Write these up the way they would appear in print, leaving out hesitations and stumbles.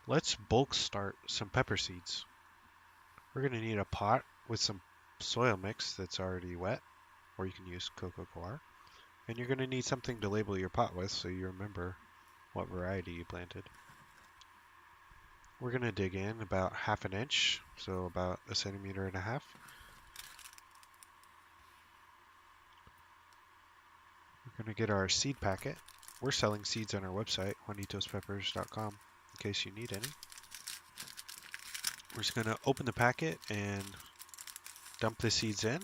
Let's bulk start some pepper seeds. We're going to need a pot with some soil mix that's already wet, or you can use cocoa coir. And you're going to need something to label your pot with so you remember what variety you planted. We're going to dig in about 1/2 inch, so about 1.5 centimeters. We're going to get our seed packet. We're selling seeds on our website, juanitospeppers.com, in case you need any. We're just going to open the packet and dump the seeds in.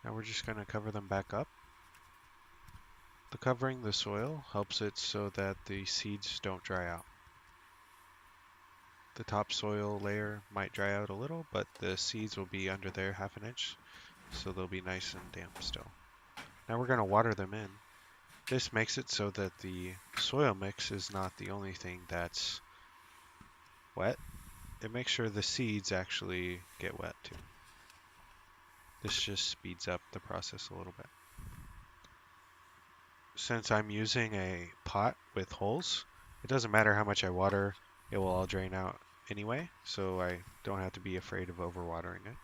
Now we're just going to cover them back up. The covering the soil helps it so that the seeds don't dry out. The topsoil layer might dry out a little, but the seeds will be under there 1/2 inch, so they'll be nice and damp still. Now we're going to water them in. This makes it so that the soil mix is not the only thing that's wet. It makes sure the seeds actually get wet too. This just speeds up the process a little bit. Since I'm using a pot with holes, it doesn't matter how much I water, it will all drain out anyway, so I don't have to be afraid of overwatering it.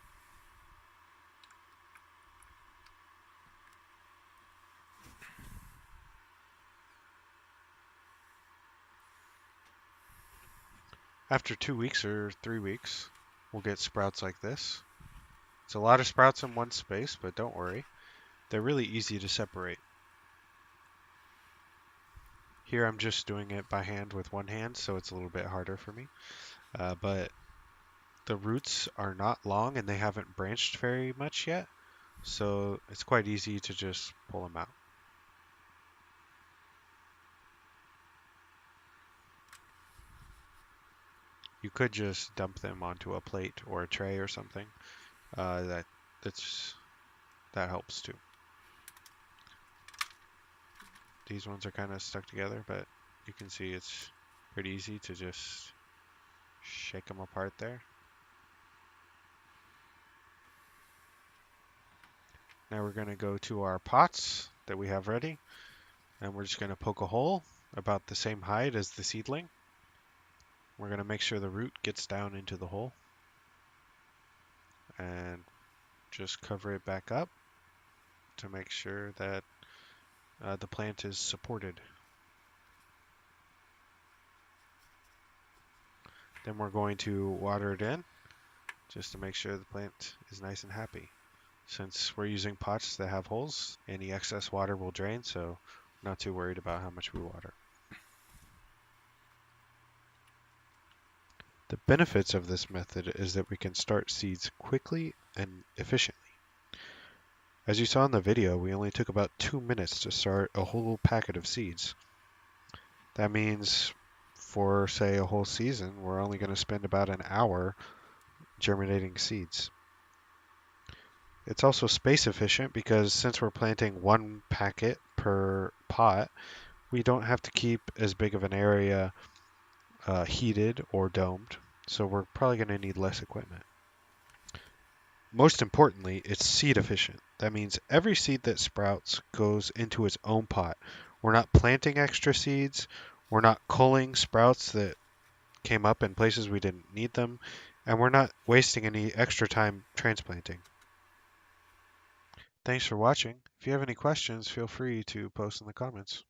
After 2 weeks or 3 weeks, we'll get sprouts like this. It's a lot of sprouts in one space, but don't worry. They're really easy to separate. Here I'm just doing it by hand with one hand, so it's a little bit harder for me. But the roots are not long and they haven't branched very much yet, so it's quite easy to just pull them out. You could just dump them onto a plate or a tray or something. That helps too. These ones are kind of stuck together, but you can see it's pretty easy to just shake them apart there. Now we're going to go to our pots that we have ready, and we're just going to poke a hole about the same height as the seedling. We're going to make sure the root gets down into the hole and just cover it back up to make sure that the plant is supported. Then we're going to water it in just to make sure the plant is nice and happy. Since we're using pots that have holes, any excess water will drain, so I'm not too worried about how much we water. The benefits of this method is that we can start seeds quickly and efficiently. As you saw in the video, we only took about 2 minutes to start a whole packet of seeds. That means for, say, a whole season, we're only going to spend about an hour germinating seeds. It's also space efficient because since we're planting 1 packet per pot, we don't have to keep as big of an area heated or domed, so we're probably going to need less equipment. Most importantly, it's seed efficient. That means every seed that sprouts goes into its own pot. We're not planting extra seeds. We're not culling sprouts that came up in places we didn't need them. And we're not wasting any extra time transplanting. Thanks for watching. If you have any questions, feel free to post in the comments.